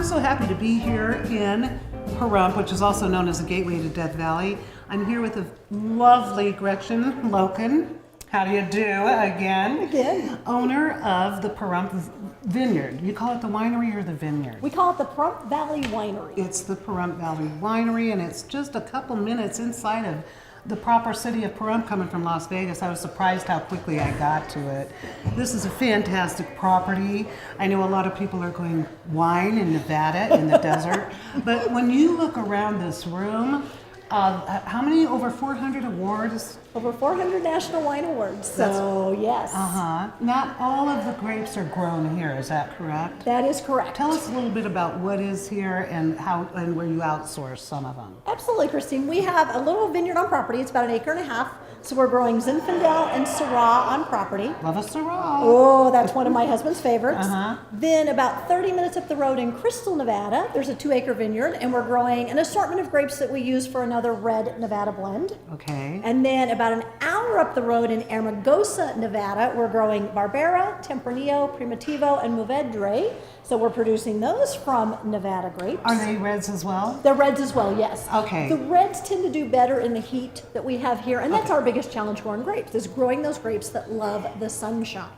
so happy to be here in Pahrump, which is also known as the gateway to Death Valley. I'm here with the lovely Gretchen Loken. How do you do again? Owner of the Pahrump Vineyard. You call it the winery or the vineyard? We call it the Pahrump Valley Winery. It's the Pahrump Valley Winery, and it's just a couple minutes inside of the proper city of Pahrump, coming from Las Vegas. I was surprised how quickly I got to it. This is a fantastic property. I know a lot of people are going wine in Nevada in the desert, but when you look around this room, how many? Over 400 awards? Over 400 National Wine Awards. So, yes. Not all of the grapes are grown here, is that correct? That is correct. Tell us a little bit about what is here and how and where you outsource some of them. Absolutely, Christine. We have a little vineyard on property. It's about an acre and a half. So we're growing Zinfandel and Syrah on property. Love a Syrah. Oh, that's one of my husband's favorites. Then about 30 minutes up the road in Crystal, Nevada, there's a 2-acre vineyard, and we're growing an assortment of grapes that we use for another red Nevada blend. Okay. And then about an hour up the road in Hermosa, Nevada, we're growing Barbera, Tempranillo, Primitivo, and Mourvedre. So we're producing those from Nevada grapes. Are they reds as well? They're reds as well, yes. Okay. The reds tend to do better in the heat that we have here, and that's our biggest challenge growing grapes, is growing those grapes that love the sunshine.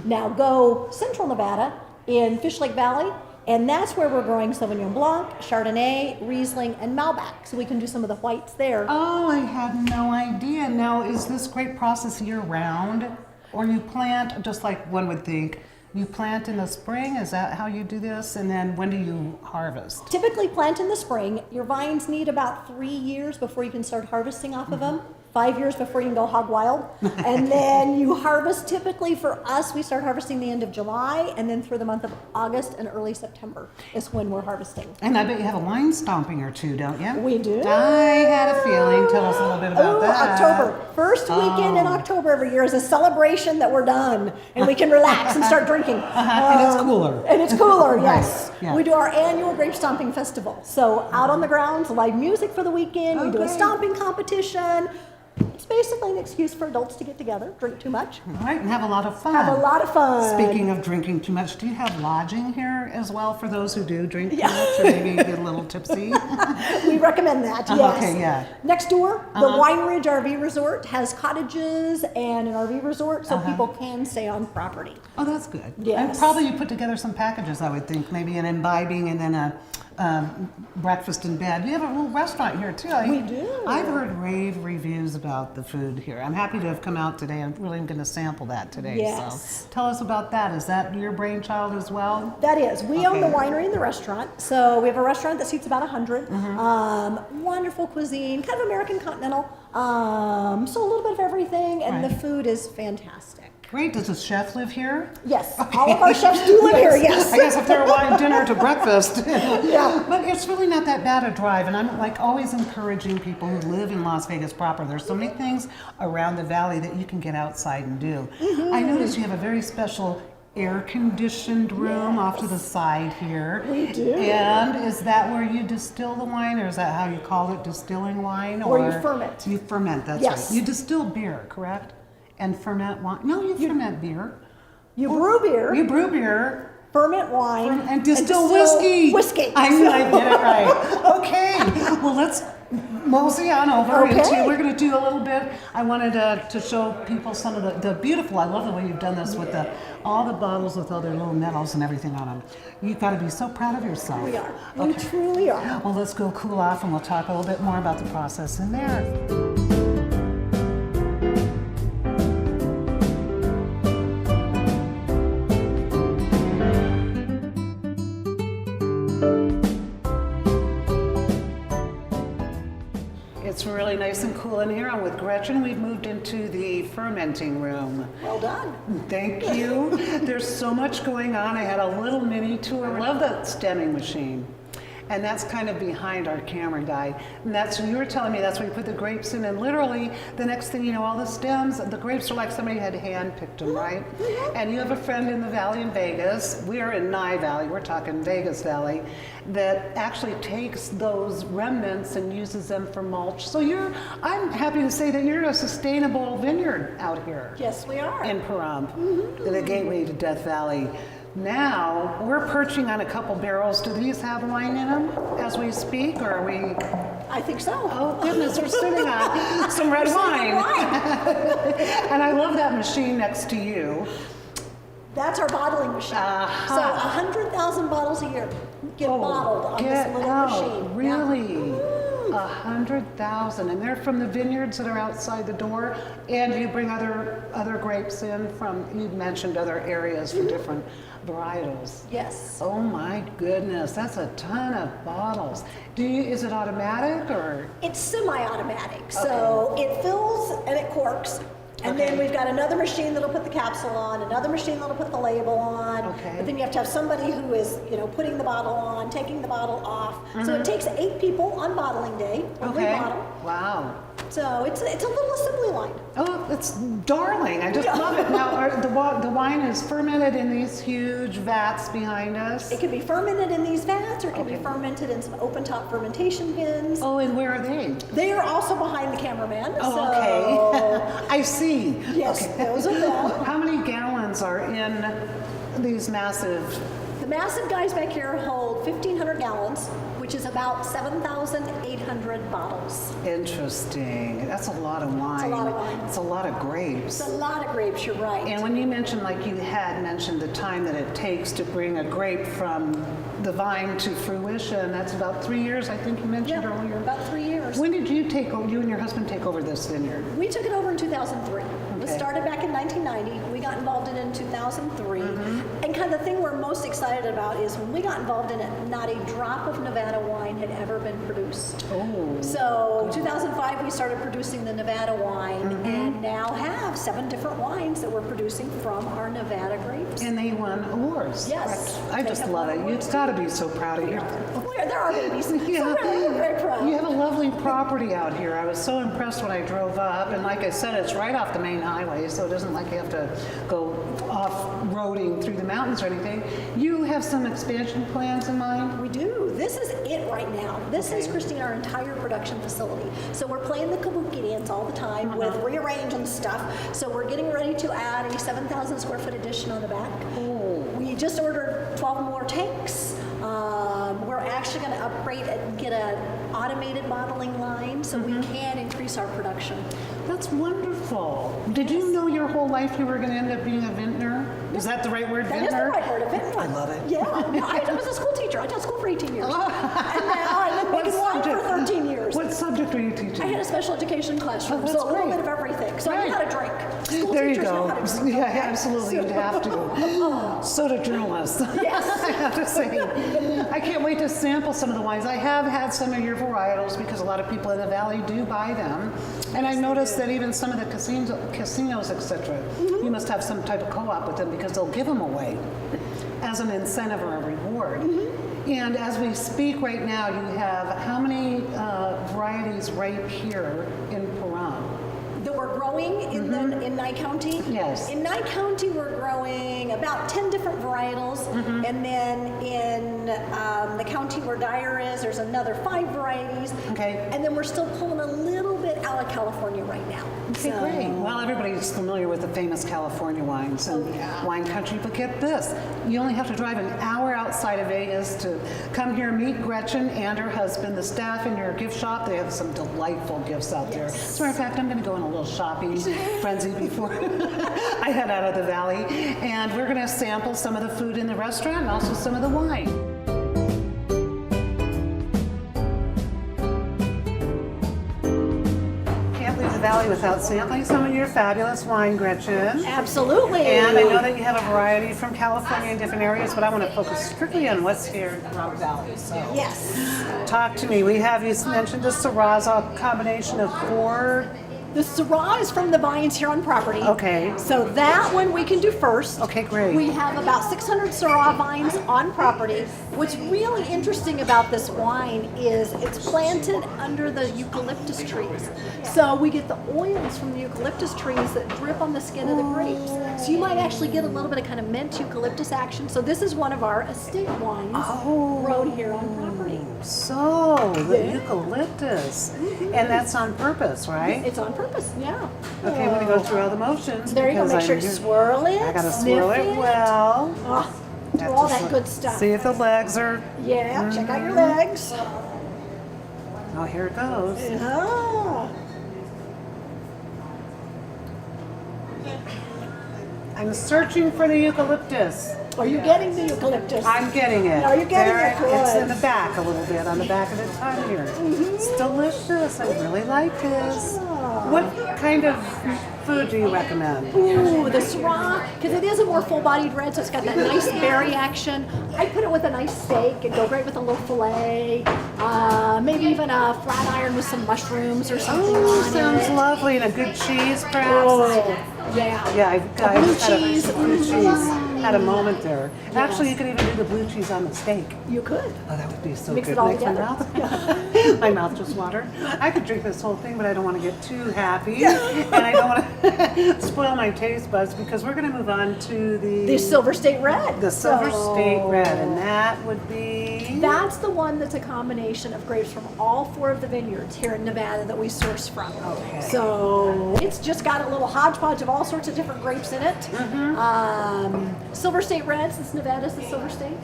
Now go Central Nevada in Fish Lake Valley, and that's where we're growing Sauvignon Blanc, Chardonnay, Riesling, and Malbec. So we can do some of the whites there. Oh, I had no idea. Now, is this grape process year-round, or you plant, just like one would think, you plant in the spring? Is that how you do this? And then when do you harvest? Typically plant in the spring. Your vines need about 3 years before you can start harvesting off of them. 5 years before you can go hog wild. And then you harvest, typically for us, we start harvesting the end of July, and then through the month of August and early September is when we're harvesting. And I bet you have a wine stomping or two, don't you? We do. I had a feeling. Tell us a little bit about that. October. First weekend in October every year is a celebration that we're done and we can relax and start drinking. And it's cooler. And it's cooler, yes. Yeah. We do our annual grape stomping festival. So out on the grounds, live music for the weekend. We do a stomping competition. It's basically an excuse for adults to get together, drink too much. All right, and have a lot of fun. Have a lot of fun. Speaking of drinking too much, do you have lodging here as well for those who do drink too much or maybe get a little tipsy? We recommend that, yes. Okay, yeah. Next door, the Wine Ridge RV Resort has cottages and an RV resort, so people can stay on property. Oh, that's good. Yes. And probably you put together some packages, I would think, maybe an imbibing and then a breakfast in bed. You have a little restaurant here too. We do. I've heard rave reviews about the food here. I'm happy to have come out today. I'm really going to sample that today. Yes. So tell us about that. Is that your brainchild as well? That is. We own the winery and the restaurant. So we have a restaurant that seats about 100. Wonderful cuisine, kind of American continental. So a little bit of everything, and the food is fantastic. Great. Does the chef live here? Yes. All of our chefs do live here, yes. I guess if they're wine dinner to breakfast. Yeah. But it's really not that bad a drive, and I'm like always encouraging people who live in Las Vegas proper. There's so many things around the valley that you can get outside and do. I noticed you have a very special air-conditioned room off to the side here. We do. And is that where you distill the wine, or is that how you call it, distilling wine? Or you ferment. You ferment, that's right. You distill beer, correct? And ferment wine? No, you ferment beer. You brew beer. You brew beer. Ferment wine. And distill whiskey. Whiskey. I knew I did it right. Okay. Well, let's mosey on over into, we're going to do a little bit. I wanted to show people some of the beautiful, I love the way you've done this with all the bottles with all their little medals and everything on them. You've got to be so proud of yourself. We are. We truly are. Well, let's go cool off and we'll talk a little bit more about the process in there. It's really nice and cool in here. I'm with Gretchen. We've moved into the fermenting room. Well done. Thank you. There's so much going on. I had a little mini tour. I love that stemming machine. And that's kind of behind our camera guy. And that's, you were telling me that's where you put the grapes in, and literally the next thing you know, all the stems, the grapes are like somebody had hand-picked them, right? And you have a friend in the valley in Vegas, we're in Nye Valley, we're talking Vegas Valley, that actually takes those remnants and uses them for mulch. So I'm happy to say that you're a sustainable vineyard out here. Yes, we are. In Pahrump, the gateway to Death Valley. Now, we're perching on a couple barrels. Do these have wine in them as we speak, or are we? I think so. Oh goodness, we're sitting on some red wine. And I love that machine next to you. That's our bottling machine. Uh-huh. So 100,000 bottles a year get bottled on this little machine. Really? Yeah. 100,000, and they're from the vineyards that are outside the door. And you bring other grapes in from. You mentioned other areas for different varietals. Yes. Oh my goodness, that's a ton of bottles. Is it automatic or? It's semi-automatic. So it fills and it corks. And then we've got another machine that'll put the capsule on, another machine that'll put the label on. Okay. But then you have to have somebody who is, putting the bottle on, taking the bottle off. So it takes 8 people on bottling day, every bottle. Wow. So it's a little assembly line. Oh, it's darling. I just love it. Now, the wine is fermented in these huge vats behind us. It can be fermented in these vats, or it can be fermented in some open-top fermentation bins. Oh, and where are they? They are also behind the cameraman. Oh, okay. I see. Yes, those are them. How many gallons are in these massive? The massive guys back here hold 1,500 gallons, which is about 7,800 bottles. Interesting. That's a lot of wine. It's a lot of wine. It's a lot of grapes. It's a lot of grapes, you're right. And when you mentioned, like you had mentioned, the time that it takes to bring a grape from the vine to fruition, that's about 3 years, I think you mentioned earlier. About 3 years. When did you and your husband take over this vineyard? We took it over in 2003. It Okay. started back in 1990. We got involved in it in 2003. And kind of the thing we're most excited about is when we got involved in it, not a drop of Nevada wine had ever been produced. Oh. So 2005 we started producing the Nevada wine and now have 7 different wines that we're producing from our Nevada grapes. And they won awards. Yes. Correct. I They just have love won it. awards. You've got to be so proud of you. There are babies. Yeah. So we're very proud. You have a lovely property out here. I was so impressed when I drove up, and like I said, it's right off the main highway, so it isn't like you have to go off-roading through the mountains or anything. You have some expansion plans in mind? We do. This is it right now. This is, Christine, our entire production facility. So we're playing the kabuki dance all the time with rearranging stuff. So we're getting ready to add a 7,000 square foot addition on the back. We just ordered 12 more tanks. We're actually going to upgrade it and get an automated bottling line so we can increase our production. That's wonderful. Did you know your whole life you were going to end up being a vintner? Is that the right word, That vintner? is the right word, a vintner. I love it. Yeah. No, I was a school teacher. I taught school for 18 years. And now I've been making wine for 13 years. What subject were you teaching? I had a special education classroom, that's so a little great. bit of everything. So I know how to drink. School There you teachers know go. how to drink. Yeah, absolutely, you'd have to. So do journalists. Yes. I have to say. I can't wait to sample some of the wines. I have had some of your varietals because a lot of people in the valley do buy them. And I noticed that even some of the casinos, etc., you must have some type of co-op with them because they'll give them away as an incentive or a reward. And as we speak right now, you have how many varieties right here in Pahrump? That we're growing in Nye County. Yes. In Nye County, we're growing about 10 different varietals, and then in the county where Dyer is, there's another 5 varieties. Okay. And then we're still pulling a little bit out of California right now. Okay, great. Well, everybody's familiar with the famous California wines and wine country, but get this. You only have to drive an hour outside of Vegas to come here, meet Gretchen and her husband, the staff in your gift shop. They have some delightful gifts out there. As a matter of fact, I'm going to go on a little shopping frenzy before I head out of the valley. And we're going to sample some of the food in the restaurant and also some of the wine. The valley without sampling some of your fabulous wine, Gretchen. Absolutely. And I know that you have a variety from California in different areas, but I want to focus strictly on what's here in Pahrump Valley. So Yes. talk to me. You mentioned the Syrah, a combination of 4. The Syrah is from the vines here on property. Okay. So that one we can do first. Okay, great. We have about 600 Syrah vines on property. What's really interesting about this wine is it's planted under the eucalyptus trees. So we get the oils from the eucalyptus trees that drip on the skin of the grapes. So you might actually get a little bit of kind of mint eucalyptus action. So this is one of our estate wines grown here on property. So, the eucalyptus. And that's on purpose, right? It's on purpose, yeah. Okay, I'm going to go through all the motions. There you go. because Make sure I'm you here- swirl it. I got to sniff swirl it well. Oh, do all that good stuff. See if the legs are. Yeah, check out your legs. Oh, here it goes. Yeah. I'm searching for the eucalyptus. Are you getting the eucalyptus? I'm getting it. Are you getting it? It's Good. in the back a little bit, on the back of the tongue here. It's delicious. I really like this. What kind of food do you recommend? Ooh, the Syrah, because it is a more full-bodied red, so it's got that nice berry action. I put it with a nice steak. It'd go great with a little filet, maybe even a flat iron with some mushrooms or something Oh, on sounds it. lovely. And a good cheese, perhaps? Oh, yeah. Yeah, I've got blue had cheese. a blue cheese. Had a moment there. Actually, you could even do the blue cheese on the steak. You could. Oh, that would be so Mix good. it all Makes my together. mouth, my mouth just water. I could drink this whole thing, but I don't want to get too happy, and I don't want to spoil my taste buds because we're going to move on to The Silver State Red. the Silver So, State Red, and that would be. That's the one that's a combination of grapes from all 4 of the vineyards here in Nevada that we source from. Okay. So it's just got a little hodgepodge of all sorts of different grapes in it. Silver State Red, since Nevada's the Silver State.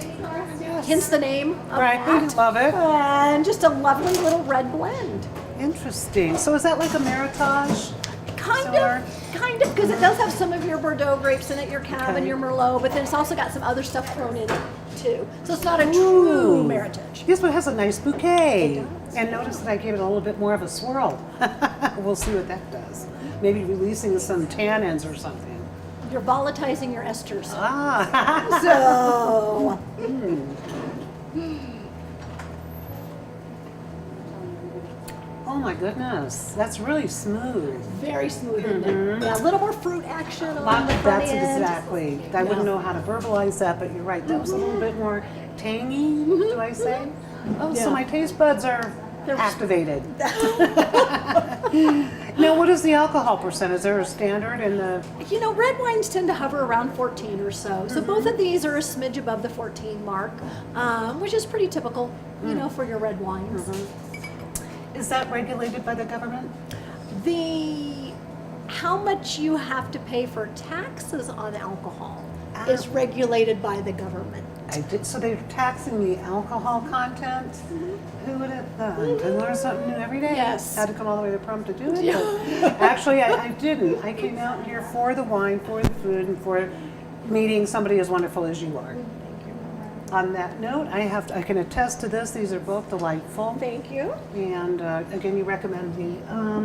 Hence the name of Right, that. love it. And just a lovely little red blend. Interesting. So is that like a Meritage? Kind of, because it does have some of your Bordeaux grapes in it, your Cab and Okay. your Merlot, but then it's also got some other stuff thrown in it too. So it's not a true Meritage. Yes, but it has a nice bouquet. It does. And notice that I gave it a little bit more of a swirl. We'll see what that does. Maybe releasing some tannins or something. You're volatilizing your esters. Ah. So, Oh my goodness, that's really smooth. very smooth, isn't it? Yeah, a little more fruit action on the front That's end. exactly. I wouldn't know how to verbalize that, but you're right. That was a little bit more tangy, do I say? Oh, so Yeah. my taste buds are They're- activated. Now, what is the alcohol percent? Is there a standard in the? You know, red wines tend to hover around 14 or so. So both of these are a smidge above the 14 mark, which is pretty typical, you know, for your red wines. Is that regulated by the government? How much you have to pay for taxes on alcohol is regulated by the government. I did. So they're taxing the alcohol content. Who would have thought? I learn something new every day. Yes. Had to come all the way to Pahrump to do it. But actually, I didn't. I came out here for the wine, for the food, and for meeting somebody as wonderful as you are. On that note, I can attest to this. These are both delightful. Thank you. And again, you recommend the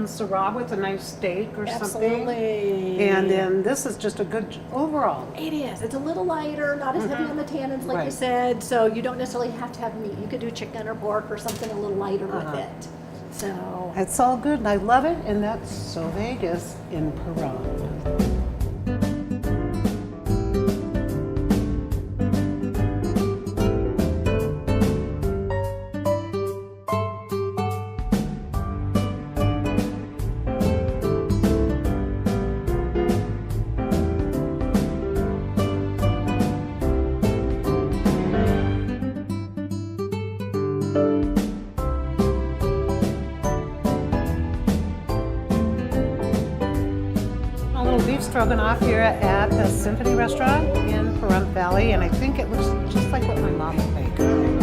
Syrah with a nice steak or something. Absolutely. And then this is just a good overall. It is. It's a little lighter, not as heavy on the tannins, like you Right. said. So you don't necessarily have to have meat. You could do chicken or pork or something a little lighter with it. So It's all good, and I love it. And that's So Vegas in Pahrump. A little beef stroganoff here at the Symphony restaurant in Pahrump Valley, and I think it looks just like what my mom would make.